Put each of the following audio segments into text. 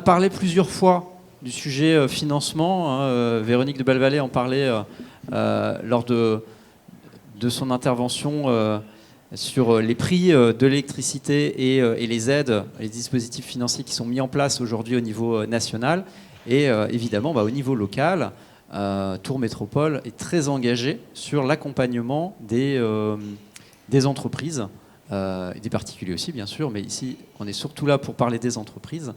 parlé plusieurs fois du sujet financement. Véronique de Belvallet en parlait lors de son intervention sur les prix de l'électricité et les aides, les dispositifs financiers qui sont mis en place aujourd'hui au niveau national. Et évidemment, au niveau local, Tours Métropole est très engagé sur l'accompagnement des entreprises, et des particuliers aussi, bien sûr, mais ici, on est surtout là pour parler des entreprises,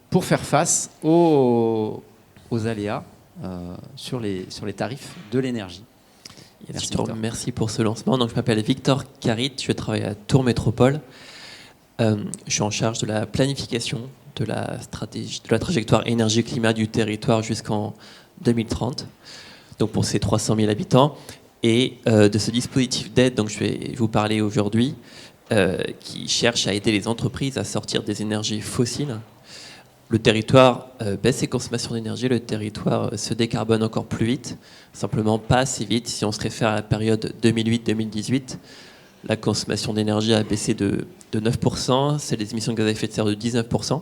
pour faire face aux aléas sur les tarifs de l'énergie. Merci pour ce lancement. Donc, je m'appelle Victor Carit, je travaille à Tours Métropole. Je suis en charge de la planification de la trajectoire énergie-climat du territoire jusqu'en 2030, donc pour ces 300 000 habitants, et de ce dispositif d'aide dont je vais vous parler aujourd'hui, qui cherche à aider les entreprises à sortir des énergies fossiles. Le territoire baisse ses consommations d'énergie, le territoire se décarbone encore plus vite, simplement pas assez vite. Si on se réfère à la période 2008-2018, la consommation d'énergie a baissé de 9%, c'est les émissions de gaz à effet de serre de 19%.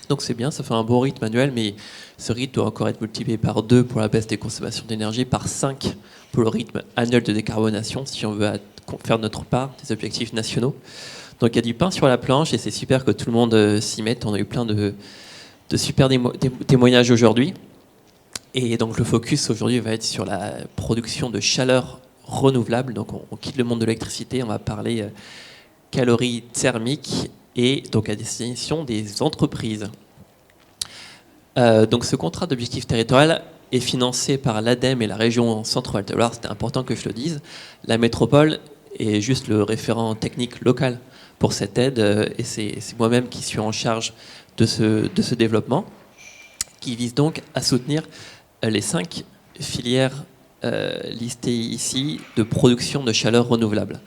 Donc c'est bien, ça fait un bon rythme annuel, mais ce rythme doit encore être multiplié par 2 pour la baisse des consommations d'énergie, par 5 pour le rythme annuel de décarbonation, si on veut faire notre part des objectifs nationaux. Donc il y a du pain sur la planche et c'est super que tout le monde s'y mette. On a eu plein de super témoignages aujourd'hui. Et donc le focus aujourd'hui va être sur la production de chaleur renouvelable. Donc on quitte le monde de l'électricité, on va parler calories thermiques et donc à destination des entreprises. Donc ce contrat d'objectif territorial est financé par l'ADEME et la région Centre-Val de Loire. C'était important que je le dise. La métropole est juste le référent technique local pour cette aide et c'est moi-même qui suis en charge de ce développement qui vise donc à soutenir les 5 filières listées ici de production de chaleur renouvelable.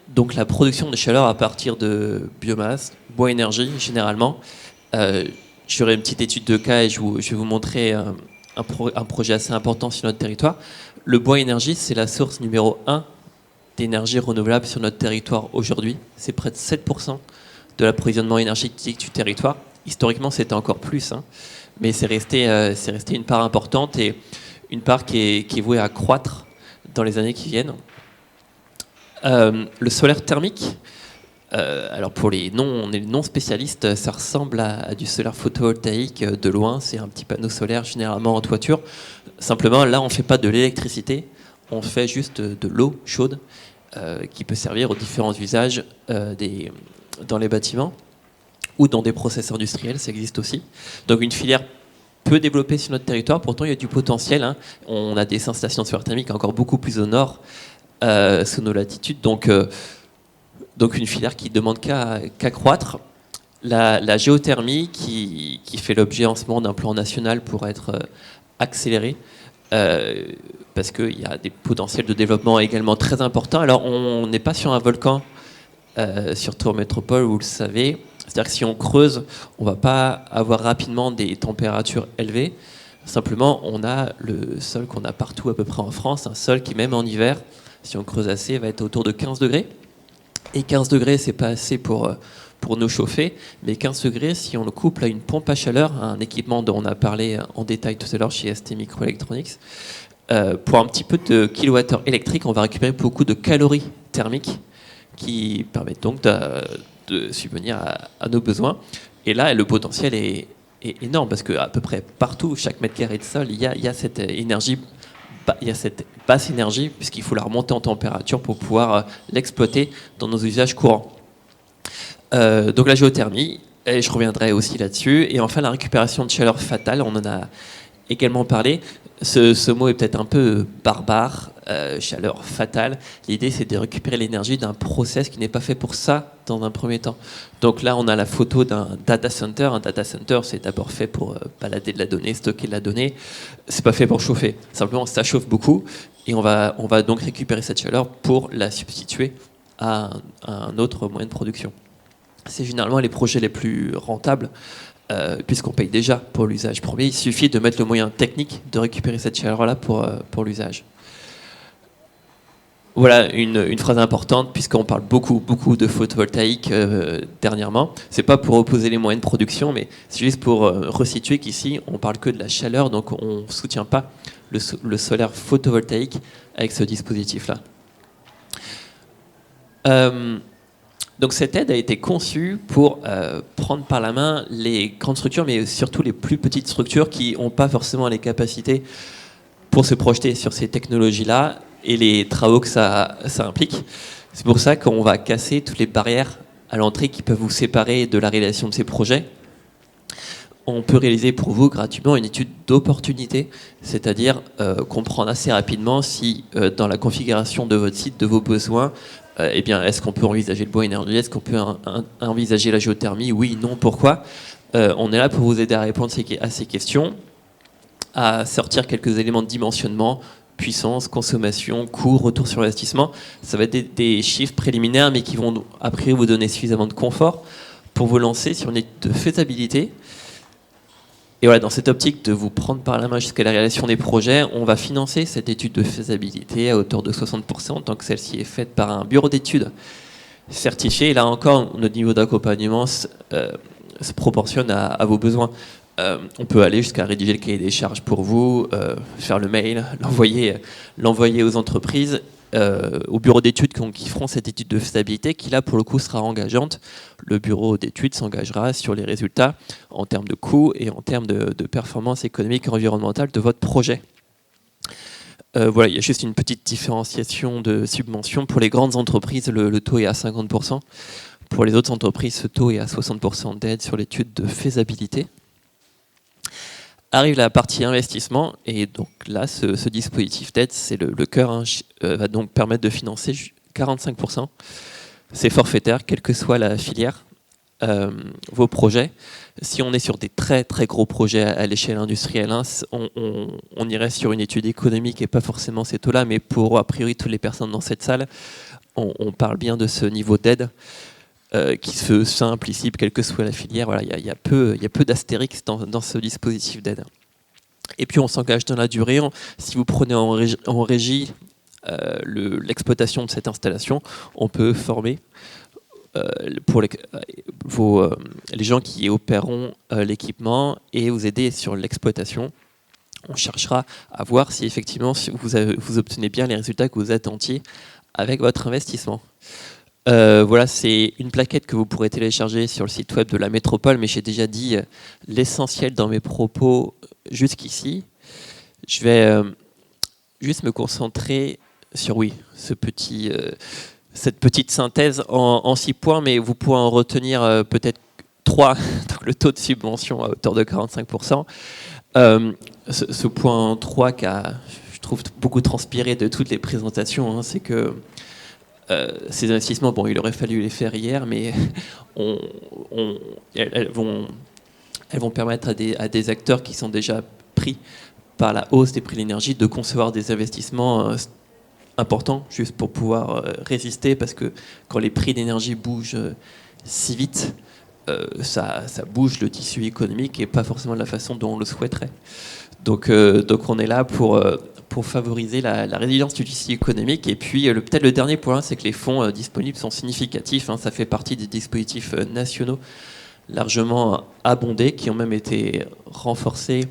Donc la production de chaleur à partir de biomasse, bois énergie généralement. J'aurai une petite étude de cas et je vais vous montrer un projet assez important sur notre territoire. Le bois énergie, c'est la source numéro 1 d'énergie renouvelable sur notre territoire aujourd'hui. C'est près de 7% de l'approvisionnement énergétique du territoire. Historiquement, c'était encore plus, mais c'est resté une part importante et une part qui est vouée à croître dans les années qui viennent. Le solaire thermique, alors pour les non spécialistes, ça ressemble à du solaire photovoltaïque de loin. C'est un petit panneau solaire généralement en toiture. Simplement, là, on ne fait pas de l'électricité, on fait juste de l'eau chaude qui peut servir aux différents usages dans les bâtiments ou dans des process industriels, ça existe aussi. Donc une filière peu développée sur notre territoire, pourtant il y a du potentiel. On a des installations de solaire thermique encore beaucoup plus au nord, sous nos latitudes, donc une filière qui ne demande qu'à croître. La géothermie qui fait l'objet en ce moment d'un plan national pour être accéléré, parce qu'il y a des potentiels de développement également très importants. Alors on n'est pas sur un volcan sur Tours Métropole, vous le savez. C'est-à-dire que si on creuse, on ne va pas avoir rapidement des températures élevées. Simplement, on a le sol qu'on a partout à peu près en France, un sol qui, même en hiver, si on creuse assez, va être autour de 15 degrés. Et 15 degrés, c'est pas assez pour nous chauffer, mais 15 degrés, si on le couple à une pompe à chaleur, un équipement dont on a parlé en détail tout à l'heure chez ST Microelectronics, pour un petit peu de kilowattheure électrique, on va récupérer beaucoup de calories thermiques qui permettent donc de subvenir à nos besoins. Et là, le potentiel est énorme, parce qu'à peu près partout, chaque mètre carré de sol, il y a cette énergie. Il y a cette basse énergie, puisqu'il faut la remonter en température pour pouvoir l'exploiter dans nos usages courants. Donc la géothermie, et je reviendrai aussi là-dessus. Et enfin, la récupération de chaleur fatale, on en a également parlé. Ce mot est peut-être un peu barbare, chaleur fatale. L'idée, c'est de récupérer l'énergie d'un process qui n'est pas fait pour ça dans un premier temps. Donc là, on a la photo d'un data center. Un data center, c'est d'abord fait pour balader de la donnée, stocker de la donnée. C'est pas fait pour chauffer. Simplement, ça chauffe beaucoup. Et on va donc récupérer cette chaleur pour la substituer à un autre moyen de production. C'est généralement les projets les plus rentables, puisqu'on paye déjà pour l'usage premier. Il suffit de mettre le moyen technique de récupérer cette chaleur-là pour l'usage. Voilà une phrase importante, puisqu'on parle beaucoup de photovoltaïque dernièrement. C'est pas pour opposer les moyens de production, mais c'est juste pour resituer qu'ici, on parle que de la chaleur, donc on ne soutient pas le solaire photovoltaïque avec ce dispositif-là. Donc cette aide a été conçue pour prendre par la main les grandes structures, mais surtout les plus petites structures qui n'ont pas forcément les capacités pour se projeter sur ces technologies-là et les travaux que ça implique. C'est pour ça qu'on va casser toutes les barrières à l'entrée qui peuvent vous séparer de la réalisation de ces projets. On peut réaliser pour vous gratuitement une étude d'opportunité, c'est-à-dire comprendre assez rapidement si dans la configuration de votre site, de vos besoins, eh bien, est-ce qu'on peut envisager le bois énergie, est-ce qu'on peut envisager la géothermie, oui, non, pourquoi. On est là pour vous aider à répondre à ces questions, à sortir quelques éléments de dimensionnement, puissance, consommation, coût, retour sur l'investissement. Ça va être des chiffres préliminaires, mais qui vont après vous donner suffisamment de confort pour vous lancer sur une étude de faisabilité. Et voilà, dans cette optique de vous prendre par la main jusqu'à la réalisation des projets, on va financer cette étude de faisabilité à hauteur de 60%, tant que celle-ci est faite par un bureau d'études certifié. Et là encore, notre niveau d'accompagnement se proportionne à vos besoins. On peut aller jusqu'à rédiger le cahier des charges pour vous, faire le mail, l'envoyer aux entreprises, au bureau d'études qui feront cette étude de faisabilité, qui là pour le coup sera engageante. Le bureau d'études s'engagera sur les résultats en termes de coûts et en termes de performance économique et environnementale de votre projet. Voilà, il y a juste une petite différenciation de subvention. Pour les grandes entreprises, le taux est à 50%. Pour les autres entreprises, ce taux est à 60% d'aide sur l'étude de faisabilité. Arrive la partie investissement, et donc là, ce dispositif d'aide, c'est le cœur, hein, va donc permettre de financer 45%. C'est forfaitaire, quelle que soit la filière, vos projets. Si on est sur des très très gros projets à l'échelle industrielle, hein, on irait sur une étude économique et pas forcément ces taux-là, mais pour a priori toutes les personnes dans cette salle, on parle bien de ce niveau d'aide. Qui se simple ici, quelle que soit la filière. Voilà, il y a peu d'astérix dans ce dispositif d'aide. Et puis on s'engage dans la durée. Si vous prenez en régie l'exploitation de cette installation, on peut former pour les gens qui opéreront l'équipement et vous aider sur l'exploitation. On cherchera à voir si effectivement vous obtenez bien les résultats que vous attendiez avec votre investissement. Voilà, c'est une plaquette que vous pourrez télécharger sur le site web de la métropole, mais j'ai déjà dit l'essentiel dans mes propos jusqu'ici. Je vais juste me concentrer sur cette petite synthèse en 6 points, mais vous pourrez en retenir peut-être 3, donc le taux de subvention à hauteur de 45%. Ce point 3 qui a, je trouve, beaucoup transpiré de toutes les présentations, hein, c'est que ces investissements, bon, il aurait fallu les faire hier, mais elles vont permettre à des acteurs qui sont déjà pris par la hausse des prix de l'énergie de concevoir des investissements importants, juste pour pouvoir résister, parce que quand les prix d'énergie bougent si vite, ça bouge le tissu économique et pas forcément de la façon dont on le souhaiterait. Donc on est là pour favoriser la résilience du tissu économique. Et puis peut-être le dernier point, c'est que les fonds disponibles sont significatifs, hein. Ça fait partie des dispositifs nationaux largement abondés, qui ont même été renforcés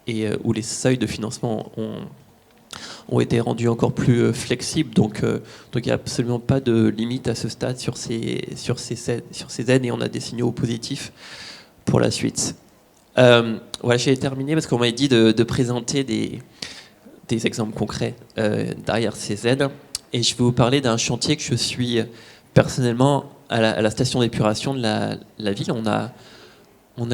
et où les seuils de financement ont été rendus encore plus flexibles. Donc il n'y a absolument pas de limite à ce stade sur ces aides, et on a des signaux positifs pour la suite. Voilà, j'ai terminé parce qu'on m'avait dit de présenter des exemples concrets derrière ces aides. Et je vais vous parler d'un chantier que je suis personnellement à la station d'épuration de la ville. On a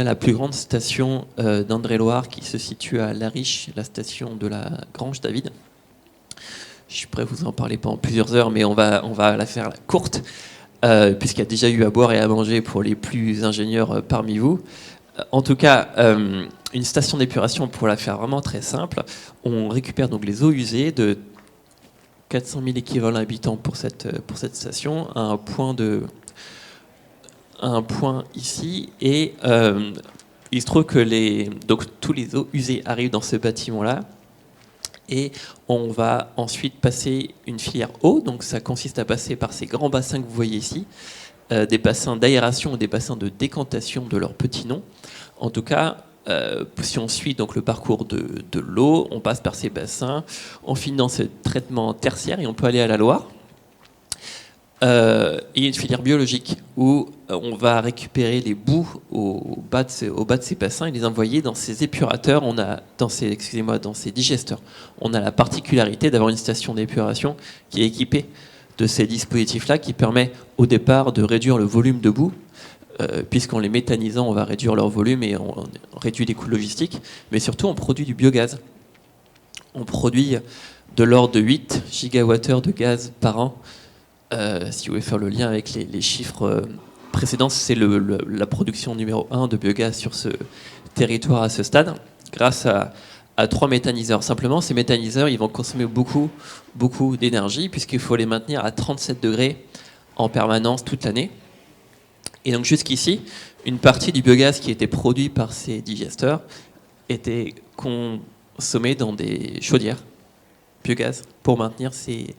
la plus grande station d'Indre-et-Loire qui se situe à La Riche, la station de la Grange David. Je suis prêt à vous en parler pendant plusieurs heures, mais on va la faire courte, puisqu'il y a déjà eu à boire et à manger pour les plus ingénieurs parmi vous. En tout cas, une station d'épuration, pour la faire vraiment très simple, on récupère donc les eaux usées de 400 000 équivalents habitants pour cette station, à un point ici, et il se trouve que donc tous les eaux usées arrivent dans ce bâtiment-là, Et on va ensuite passer une filière eau, donc ça consiste à passer par ces grands bassins que vous voyez ici, des bassins d'aération ou des bassins de décantation de leur petit nom. En tout cas, si on suit donc le parcours de l'eau, on passe par ces bassins, on finit dans ce traitement tertiaire et on peut aller à la Loire. Il y a une filière biologique où on va récupérer les boues au bas de ces bassins et les envoyer dans ces épurateurs, dans ces digesteurs. On a la particularité d'avoir une station d'épuration qui est équipée de ces dispositifs-là, qui permet au départ de réduire le volume de boue, puisqu'en les méthanisant, on va réduire leur volume et on réduit les coûts logistiques, mais surtout on produit du biogaz. On produit de l'ordre de 8 gigawattheures de gaz par an. Si vous voulez faire le lien avec les chiffres précédents, c'est la production numéro 1 de biogaz sur ce territoire à ce stade, grâce à 3 méthaniseurs. Simplement, ces méthaniseurs, ils vont consommer beaucoup d'énergie, puisqu'il faut les maintenir à 37 degrés en permanence toute l'année. Et donc jusqu'ici, une partie du biogaz qui était produit par ces digesteurs était consommée dans des chaudières biogaz pour maintenir ces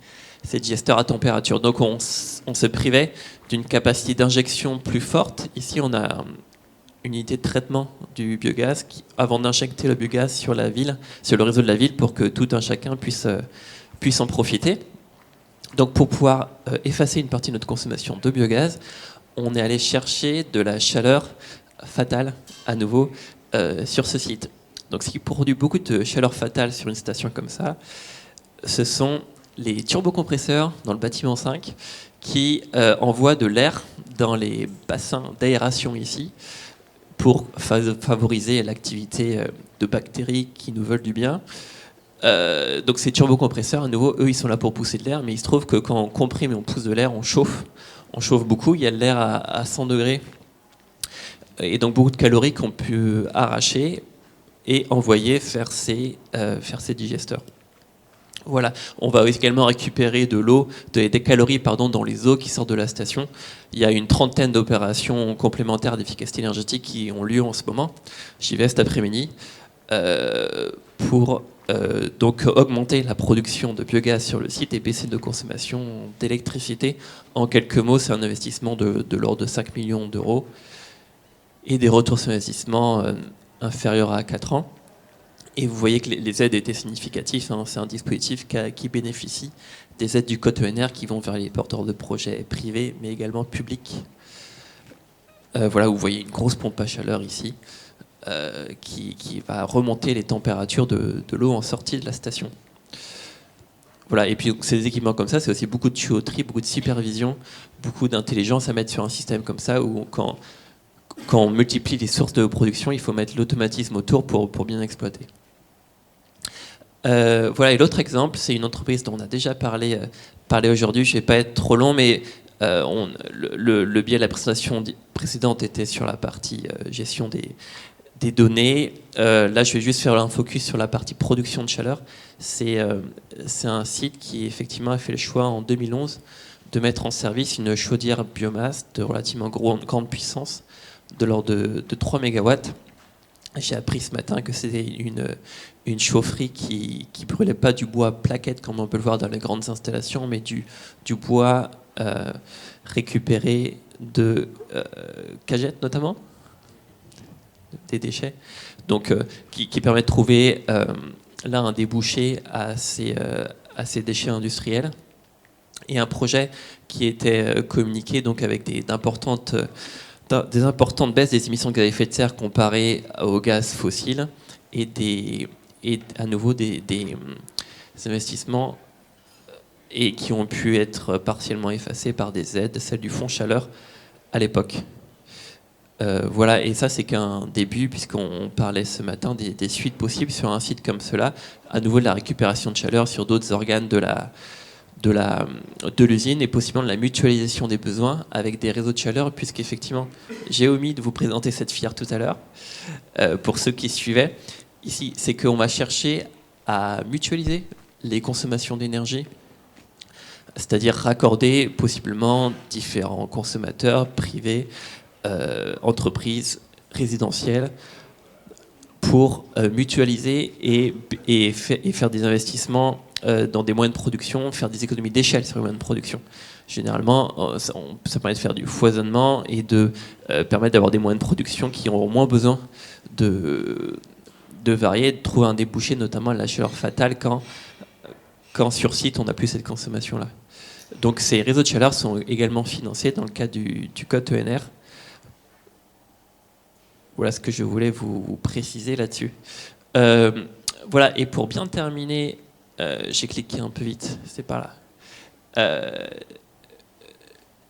digesteurs à température. Donc on se privait d'une capacité d'injection plus forte. Ici, on a une unité de traitement du biogaz avant d'injecter le biogaz sur le réseau de la ville pour que tout un chacun puisse en profiter. Donc pour pouvoir effacer une partie de notre consommation de biogaz, on est allé chercher de la chaleur fatale à nouveau sur ce site. Donc ce qui produit beaucoup de chaleur fatale sur une station comme ça, ce sont les turbocompresseurs dans le bâtiment 5 qui envoient de l'air dans les bassins d'aération ici pour favoriser l'activité de bactéries qui nous veulent du bien. Donc ces turbocompresseurs, à nouveau, eux, ils sont là pour pousser de l'air, mais il se trouve que quand on comprime et on pousse de l'air, on chauffe beaucoup. Il y a de l'air à 100 degrés et donc beaucoup de calories qu'on peut arracher et envoyer faire ces digesteurs. Voilà, on va également récupérer des calories dans les eaux qui sortent de la station. Il y a une 30aine d'opérations complémentaires d'efficacité énergétique qui ont lieu en ce moment. J'y vais cet après-midi pour donc augmenter la production de biogaz sur le site et baisser de consommation d'électricité. En quelques mots, c'est un investissement de l'ordre de 5 millions d'euros et des retours sur investissement inférieurs à 4 ans. Et vous voyez que les aides étaient significatives. C'est un dispositif qui bénéficie des aides du Code ENR qui vont vers les porteurs de projets privés, mais également publics. Voilà, vous voyez une grosse pompe à chaleur ici qui va remonter les températures de l'eau en sortie de la station. Voilà, et puis ces équipements comme ça, c'est aussi beaucoup de tuyauterie, beaucoup de supervision, beaucoup d'intelligence à mettre sur un système comme ça où quand on multiplie les sources de production, il faut mettre l'automatisme autour pour bien exploiter. Voilà, et l'autre exemple, c'est une entreprise dont on a déjà parlé aujourd'hui. Je ne vais pas être trop long, mais le biais de la présentation précédente était sur la partie gestion des données. Là, je vais juste faire un focus sur la partie production de chaleur. C'est un site qui, effectivement, a fait le choix en 2011 de mettre en service une chaudière biomasse de relativement grande puissance, de l'ordre de 3 MW. J'ai appris ce matin que c'était une chaufferie qui brûlait pas du bois plaquette comme on peut le voir dans les grandes installations, mais du bois récupéré de cagettes notamment, des déchets, donc qui permet de trouver là un débouché à ces déchets industriels. Et un projet qui était communiqué donc avec des importantes baisses des émissions de gaz à effet de serre comparées au gaz fossile et à nouveau des investissements et qui ont pu être partiellement effacés par des aides, celles du Fonds Chaleur à l'époque. Voilà, et ça c'est qu'un début puisqu'on parlait ce matin des suites possibles sur un site comme cela, à nouveau de la récupération de chaleur sur d'autres organes de l'usine et possiblement de la mutualisation des besoins avec des réseaux de chaleur, puisqu'effectivement, j'ai omis de vous présenter cette filière tout à l'heure, pour ceux qui suivaient. Ici, c'est qu'on va chercher à mutualiser les consommations d'énergie, c'est-à-dire raccorder possiblement différents consommateurs privés, entreprises, résidentielles, pour mutualiser et faire des investissements dans des moyens de production, faire des économies d'échelle sur les moyens de production. Généralement, ça permet de faire du foisonnement et de permettre d'avoir des moyens de production qui auront moins besoin de varier, de trouver un débouché, notamment à la chaleur fatale, quand sur site on n'a plus cette consommation-là. Donc ces réseaux de chaleur sont également financés dans le cadre du code ENR. Voilà ce que je voulais vous préciser là-dessus. Voilà, et pour bien terminer, j'ai cliqué un peu vite, c'est par là.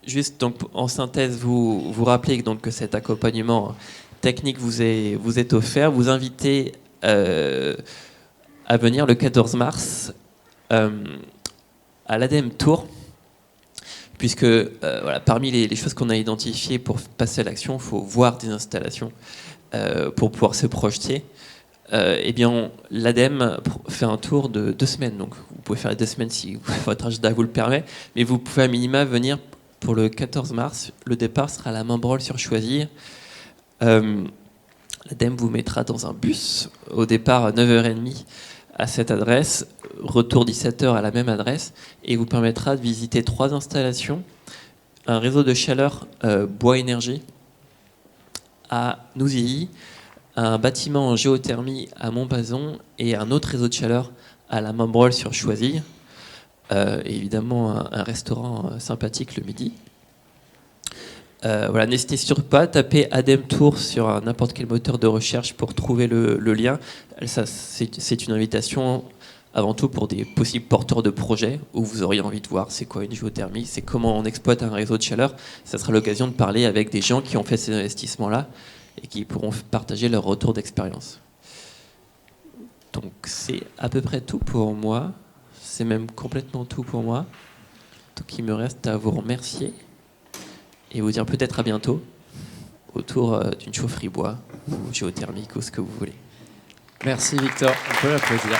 Juste donc, en synthèse, vous rappelez donc que cet accompagnement technique vous est offert. Vous invitez à venir le 14 mars à l'ADEME Tour, puisque voilà, parmi les choses qu'on a identifiées pour passer à l'action, il faut voir des installations pour pouvoir se projeter. Eh bien, l'ADEME fait un tour de 2 semaines. Donc, vous pouvez faire les 2 semaines si votre agenda vous le permet, mais vous pouvez à minima venir pour le 14 mars. Le départ sera à la Membrol-sur-Choisy. L'ADEME vous mettra dans un bus au départ à 9h30 à cette adresse, retour 17h à la même adresse, et vous permettra de visiter 3 installations, un réseau de chaleur bois énergie à Nouzilly, un bâtiment en géothermie à Montbazon et un autre réseau de chaleur à la Membrol-sur-Choisy. Et évidemment un restaurant sympathique le midi. Voilà, n'hésitez surtout pas à taper ADEME Tour sur n'importe quel moteur de recherche pour trouver le lien. Ça, c'est une invitation avant tout pour des possibles porteurs de projets où vous auriez envie de voir c'est quoi une géothermie, c'est comment on exploite un réseau de chaleur. Ça sera l'occasion de parler avec des gens qui ont fait ces investissements-là et qui pourront partager leur retour d'expérience. Donc c'est à peu près tout pour moi. C'est même complètement tout pour moi. Donc il me reste à vous remercier et vous dire peut-être à bientôt autour d'une chaufferie bois ou géothermique ou ce que vous voulez. Merci Victor, on peut l'applaudir.